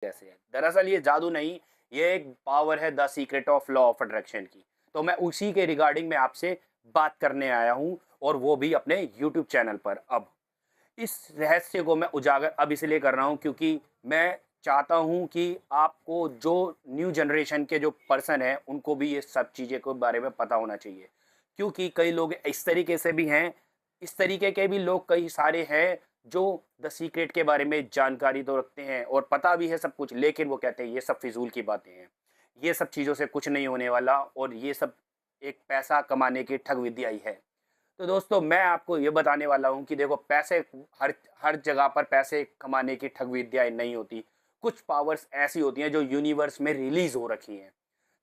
कैसे है। दरअसल ये जादू नहीं, ये एक पावर है the secret of law of attraction की। तो मैं उसी के रिगार्डिंग में आपसे बात करने आया हूँ, और वो भी अपने यूट्यूब चैनल पर। अब इस रहस्य को मैं उजागर अब इसलिए कर रहा हूँ क्योंकि मैं चाहता हूँ कि आपको, जो न्यू जनरेशन के जो पर्सन हैं, उनको भी ये सब चीज़ें के बारे में पता होना चाहिए। क्योंकि कई लोग इस तरीके से भी हैं, इस तरीके के भी लोग कई सारे हैं जो द सीक्रेट के बारे में जानकारी तो रखते हैं और पता भी है सब कुछ, लेकिन वो कहते हैं ये सब फिजूल की बातें हैं, ये सब चीज़ों से कुछ नहीं होने वाला, और ये सब एक पैसा कमाने की ठग विद्या ही है। तो दोस्तों, मैं आपको ये बताने वाला हूँ कि देखो, पैसे हर हर जगह पर पैसे कमाने की ठग विद्याएँ नहीं होती। कुछ पावर्स ऐसी होती हैं जो यूनिवर्स में रिलीज़ हो रखी हैं,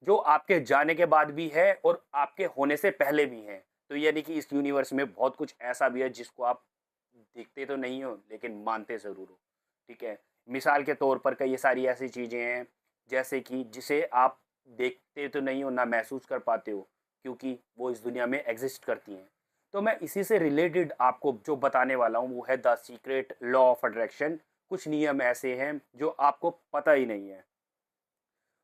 जो आपके जाने के बाद भी है और आपके होने से पहले भी हैं। तो यानी कि इस यूनिवर्स में बहुत कुछ ऐसा भी है जिसको आप देखते तो नहीं हो, लेकिन मानते ज़रूर हो, ठीक है? मिसाल के तौर पर कई सारी ऐसी चीज़ें हैं, जैसे कि जिसे आप देखते तो नहीं हो, ना महसूस कर पाते हो, क्योंकि वो इस दुनिया में एग्ज़िस्ट करती हैं। तो मैं इसी से रिलेटेड आपको जो बताने वाला हूँ, वो है the secret law of attraction. कुछ नियम ऐसे हैं जो आपको पता ही नहीं है।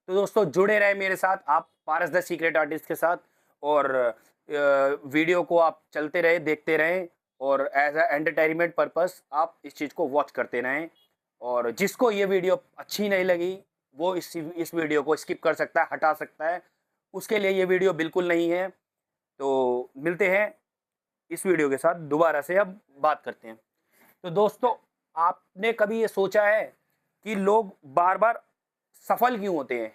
तो दोस्तों, जुड़े रहें मेरे साथ, आप पारस द सीक्रेट आर्टिस्ट के साथ, और वीडियो को आप चलते रहे, देखते रहें, और एज अ एंटरटेनमेंट पर्पस आप इस चीज़ को वॉच करते रहें। और जिसको ये वीडियो अच्छी नहीं लगी, वो इस वीडियो को स्किप कर सकता है, हटा सकता है। उसके लिए ये वीडियो बिल्कुल नहीं है। तो मिलते हैं इस वीडियो के साथ दोबारा से, अब बात करते हैं। तो दोस्तों, आपने कभी ये सोचा है कि लोग बार बार सफल क्यों होते हैं,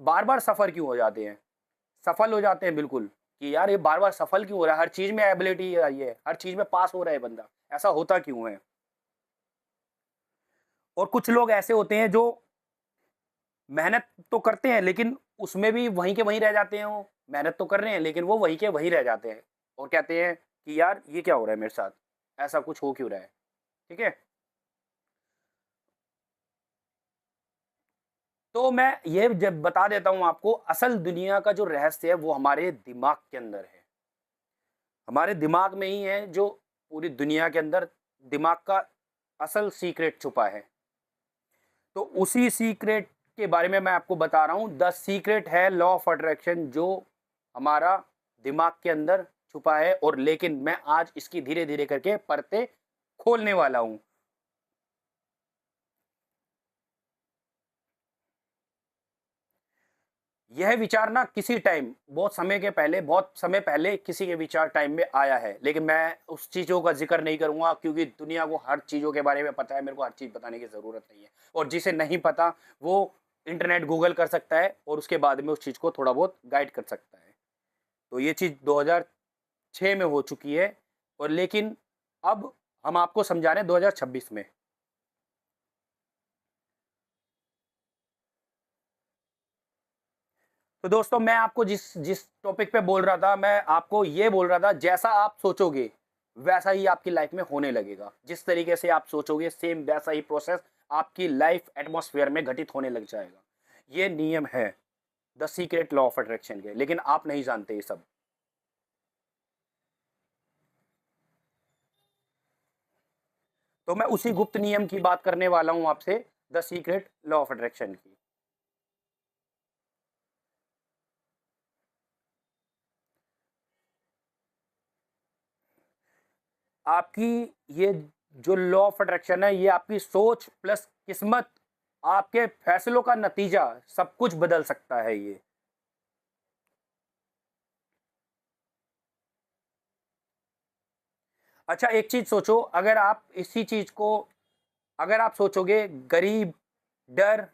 बार बार सफर क्यों हो जाते हैं, सफल हो जाते हैं बिल्कुल, कि यार ये बार बार सफल क्यों हो रहा है, हर चीज में एबिलिटी आई है, हर चीज में पास हो रहा है बंदा, ऐसा होता क्यों है? और कुछ लोग ऐसे होते हैं जो मेहनत तो करते हैं, लेकिन उसमें भी वहीं के वहीं रह जाते हैं। वो मेहनत तो कर रहे हैं, लेकिन वो वहीं के वहीं रह जाते हैं, और कहते हैं कि यार ये क्या हो रहा है मेरे साथ, ऐसा कुछ हो क्यों रहा है? ठीक है। तो मैं ये जब बता देता हूँ आपको, असल दुनिया का जो रहस्य है वो हमारे दिमाग के अंदर है। हमारे दिमाग में ही है, जो पूरी दुनिया के अंदर दिमाग का असल सीक्रेट छुपा है। तो उसी सीक्रेट के बारे में मैं आपको बता रहा हूँ। द सीक्रेट है लॉ ऑफ अट्रैक्शन, जो हमारा दिमाग के अंदर छुपा है, और लेकिन मैं आज इसकी धीरे धीरे करके परतें खोलने वाला हूँ। यह विचार ना किसी टाइम, बहुत समय पहले किसी के विचार टाइम में आया है, लेकिन मैं उस चीज़ों का ज़िक्र नहीं करूँगा, क्योंकि दुनिया को हर चीज़ों के बारे में पता है, मेरे को हर चीज़ बताने की ज़रूरत नहीं है। और जिसे नहीं पता, वो इंटरनेट गूगल कर सकता है, और उसके बाद में उस चीज़ को थोड़ा बहुत गाइड कर सकता है। तो ये चीज़ 2006 में हो चुकी है, और लेकिन अब हम आपको समझा रहे हैं 2026 में। तो दोस्तों, मैं आपको जिस जिस टॉपिक पे बोल रहा था, मैं आपको ये बोल रहा था, जैसा आप सोचोगे वैसा ही आपकी लाइफ में होने लगेगा। जिस तरीके से आप सोचोगे, सेम वैसा ही प्रोसेस आपकी लाइफ एटमॉस्फेयर में घटित होने लग जाएगा। ये नियम है the secret law of attraction के, लेकिन आप नहीं जानते ये सब। तो मैं उसी गुप्त नियम की बात करने वाला हूं आपसे, the secret law of attraction की। आपकी ये जो लॉ ऑफ अट्रैक्शन है, ये आपकी सोच प्लस किस्मत, आपके फैसलों का नतीजा, सब कुछ बदल सकता है ये। अच्छा, एक चीज सोचो, अगर आप इसी चीज को, अगर आप सोचोगे गरीब, डर,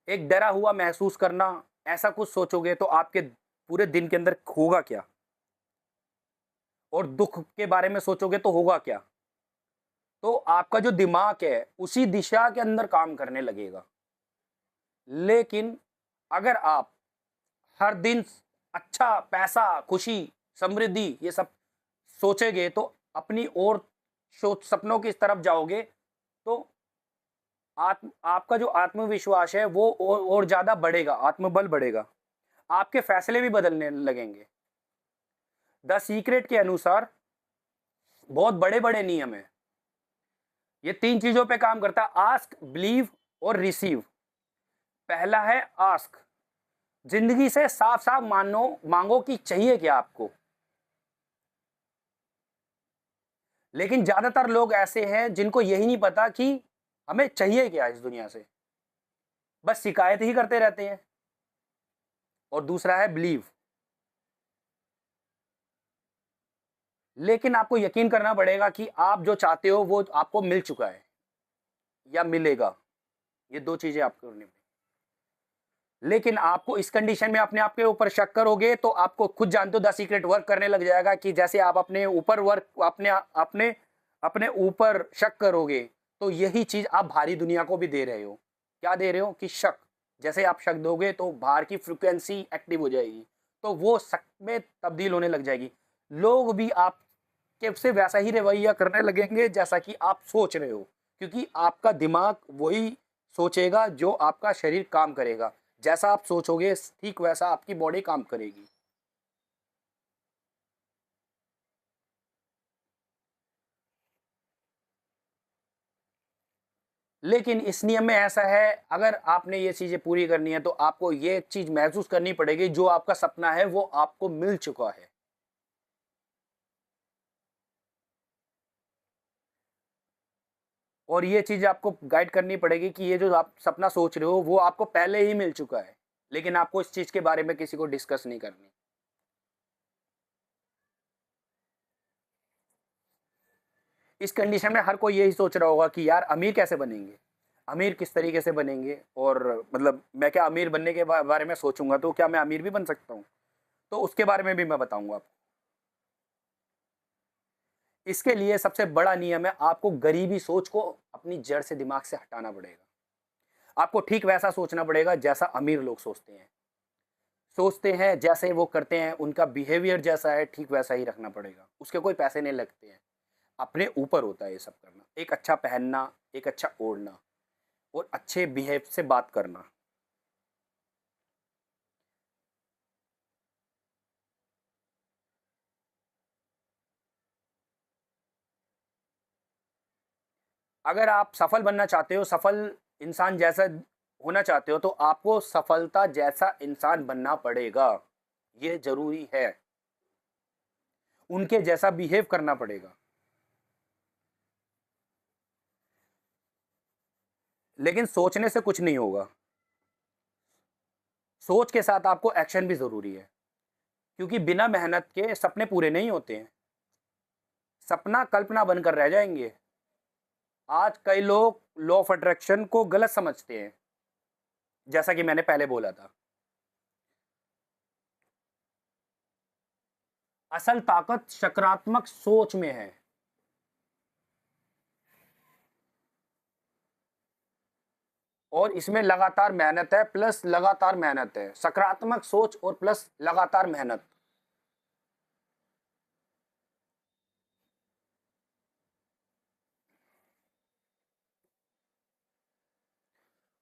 एक डरा हुआ महसूस करना, ऐसा कुछ सोचोगे, तो आपके पूरे दिन के अंदर होगा क्या? और दुख के बारे में सोचोगे तो होगा क्या? तो आपका जो दिमाग है उसी दिशा के अंदर काम करने लगेगा। लेकिन अगर आप हर दिन अच्छा, पैसा, खुशी, समृद्धि, ये सब सोचेंगे, तो अपनी और सोच सपनों की तरफ जाओगे, तो आपका जो आत्मविश्वास है वो और ज्यादा बढ़ेगा, आत्मबल बढ़ेगा, आपके फैसले भी बदलने लगेंगे। द सीक्रेट के अनुसार बहुत बड़े बड़े नियम है। ये तीन चीजों पे काम करता है: आस्क, बिलीव और रिसीव। पहला है आस्क, जिंदगी से साफ साफ मानो, मांगो कि चाहिए क्या आपको। लेकिन ज्यादातर लोग ऐसे हैं जिनको यही नहीं पता कि हमें चाहिए क्या इस दुनिया से, बस शिकायत ही करते रहते हैं। और दूसरा है बिलीव, लेकिन आपको यकीन करना पड़ेगा कि आप जो चाहते हो वो आपको मिल चुका है या मिलेगा। ये दो चीजें आपको करनी पड़ेगी। लेकिन आपको इस कंडीशन में अपने आप के ऊपर शक करोगे तो आपको खुद जानते हो द सीक्रेट वर्क करने लग जाएगा कि जैसे आप अपने ऊपर वर्क अपने अपने अपने ऊपर शक करोगे तो यही चीज आप भारी दुनिया को भी दे रहे हो। क्या दे रहे हो कि शक, जैसे आप शक दोगे तो बाहर की फ्रिक्वेंसी एक्टिव हो जाएगी, तो वो शक में तब्दील होने लग जाएगी। लोग भी आपके से वैसा ही रवैया करने लगेंगे जैसा कि आप सोच रहे हो, क्योंकि आपका दिमाग वही सोचेगा जो आपका शरीर काम करेगा। जैसा आप सोचोगे ठीक वैसा आपकी बॉडी काम करेगी। लेकिन इस नियम में ऐसा है, अगर आपने ये चीजें पूरी करनी है तो आपको ये चीज महसूस करनी पड़ेगी, जो आपका सपना है वो आपको मिल चुका है। और ये चीज आपको गाइड करनी पड़ेगी कि ये जो आप सपना सोच रहे हो वो आपको पहले ही मिल चुका है, लेकिन आपको इस चीज के बारे में किसी को डिस्कस नहीं करनी। इस कंडीशन में हर कोई यही सोच रहा होगा कि यार अमीर कैसे बनेंगे, अमीर किस तरीके से बनेंगे, और मतलब मैं क्या अमीर बनने के बारे में सोचूंगा तो क्या मैं अमीर भी बन सकता हूँ? तो उसके बारे में भी मैं बताऊंगा आपको। इसके लिए सबसे बड़ा नियम है, आपको गरीबी सोच को अपनी जड़ से दिमाग से हटाना पड़ेगा। आपको ठीक वैसा सोचना पड़ेगा जैसा अमीर लोग सोचते हैं जैसे वो करते हैं, उनका बिहेवियर जैसा है ठीक वैसा ही रखना पड़ेगा। उसके कोई पैसे नहीं लगते हैं, अपने ऊपर होता है ये सब करना। एक अच्छा पहनना, एक अच्छा ओढ़ना और अच्छे बिहेव से बात करना। अगर आप सफल बनना चाहते हो, सफल इंसान जैसा होना चाहते हो, तो आपको सफलता जैसा इंसान बनना पड़ेगा। ये जरूरी है, उनके जैसा बिहेव करना पड़ेगा। लेकिन सोचने से कुछ नहीं होगा, सोच के साथ आपको एक्शन भी जरूरी है, क्योंकि बिना मेहनत के सपने पूरे नहीं होते हैं। सपना कल्पना बनकर रह जाएंगे। आज कई लोग लॉ ऑफ अट्रैक्शन को गलत समझते हैं, जैसा कि मैंने पहले बोला था। असल ताकत सकारात्मक सोच में है। और इसमें लगातार मेहनत है, प्लस लगातार मेहनत है, सकारात्मक सोच और प्लस लगातार मेहनत।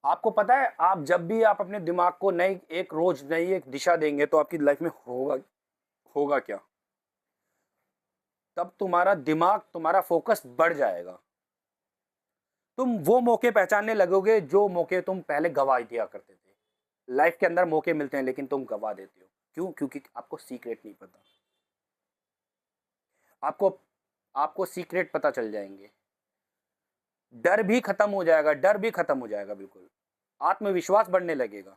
आपको पता है, आप जब भी आप अपने दिमाग को नई एक रोज नई एक दिशा देंगे तो आपकी लाइफ में होगा होगा क्या? तब तुम्हारा दिमाग, तुम्हारा फोकस बढ़ जाएगा। तुम वो मौके पहचानने लगोगे जो मौके तुम पहले गवा दिया करते थे। लाइफ के अंदर मौके मिलते हैं लेकिन तुम गवा देते हो। क्यों? क्योंकि आपको सीक्रेट नहीं पता। आपको आपको सीक्रेट पता चल जाएंगे। डर भी खत्म हो जाएगा, डर भी खत्म हो जाएगा बिल्कुल। आत्मविश्वास बढ़ने लगेगा।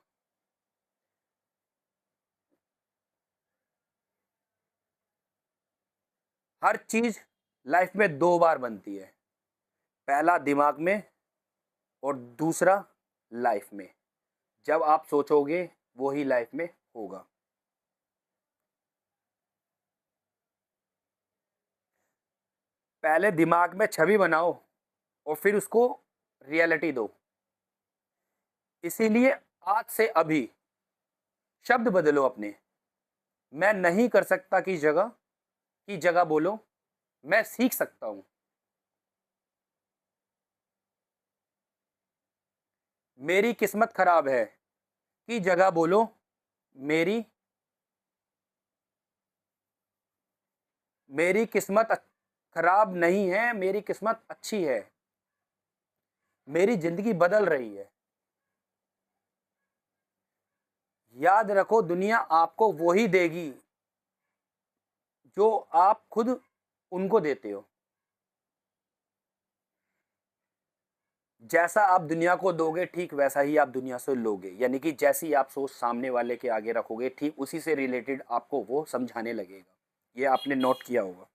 हर चीज लाइफ में दो बार बनती है, पहला दिमाग में और दूसरा लाइफ में। जब आप सोचोगे वो ही लाइफ में होगा। पहले दिमाग में छवि बनाओ और फिर उसको रियलिटी दो। इसीलिए आज से अभी शब्द बदलो अपने। मैं नहीं कर सकता की जगह बोलो मैं सीख सकता हूं। मेरी किस्मत खराब है की जगह बोलो मेरी मेरी किस्मत खराब नहीं है, मेरी किस्मत अच्छी है। मेरी जिंदगी बदल रही है। याद रखो, दुनिया आपको वही देगी जो आप खुद उनको देते हो। जैसा आप दुनिया को दोगे, ठीक वैसा ही आप दुनिया से लोगे। यानी कि जैसी आप सोच सामने वाले के आगे रखोगे, ठीक उसी से रिलेटेड आपको वो समझाने लगेगा। ये आपने नोट किया होगा।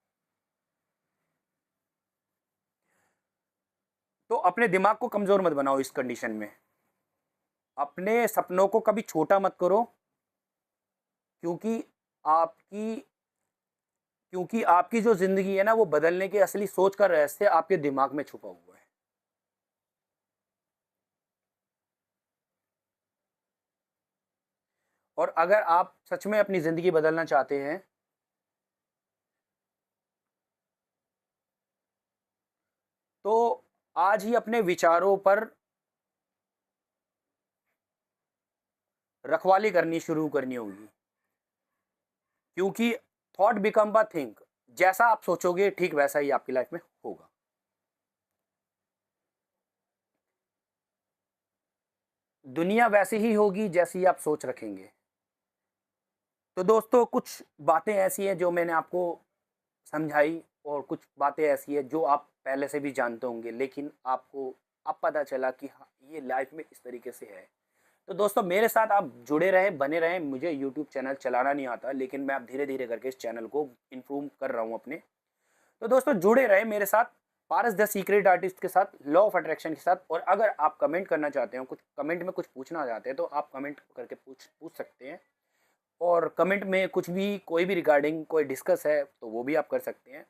तो अपने दिमाग को कमजोर मत बनाओ इस कंडीशन में। अपने सपनों को कभी छोटा मत करो, क्योंकि आपकी क्योंकि आपकी जो जिंदगी है ना, वो बदलने की असली सोच का रहस्य आपके दिमाग में छुपा हुआ है। और अगर आप सच में अपनी जिंदगी बदलना चाहते हैं, तो आज ही अपने विचारों पर रखवाली करनी शुरू करनी होगी। क्योंकि थॉट बिकम अ थिंक, जैसा आप सोचोगे ठीक वैसा ही आपकी लाइफ में होगा। दुनिया वैसी ही होगी जैसी आप सोच रखेंगे। तो दोस्तों, कुछ बातें ऐसी हैं जो मैंने आपको समझाई, और कुछ बातें ऐसी है जो आप पहले से भी जानते होंगे, लेकिन आपको अब पता चला कि हाँ, ये लाइफ में इस तरीके से है। तो दोस्तों, मेरे साथ आप जुड़े रहें, बने रहें। मुझे यूट्यूब चैनल चलाना नहीं आता, लेकिन मैं अब धीरे धीरे करके इस चैनल को इम्प्रूव कर रहा हूँ अपने। तो दोस्तों, जुड़े रहें मेरे साथ, पारस द सीक्रेट आर्टिस्ट के साथ, लॉ ऑफ अट्रैक्शन के साथ। और अगर आप कमेंट करना चाहते हो, कुछ कमेंट में कुछ पूछना चाहते हैं, तो आप कमेंट करके पूछ सकते हैं। और कमेंट में कुछ भी, कोई भी रिगार्डिंग कोई डिस्कस है, तो वो भी आप कर सकते हैं।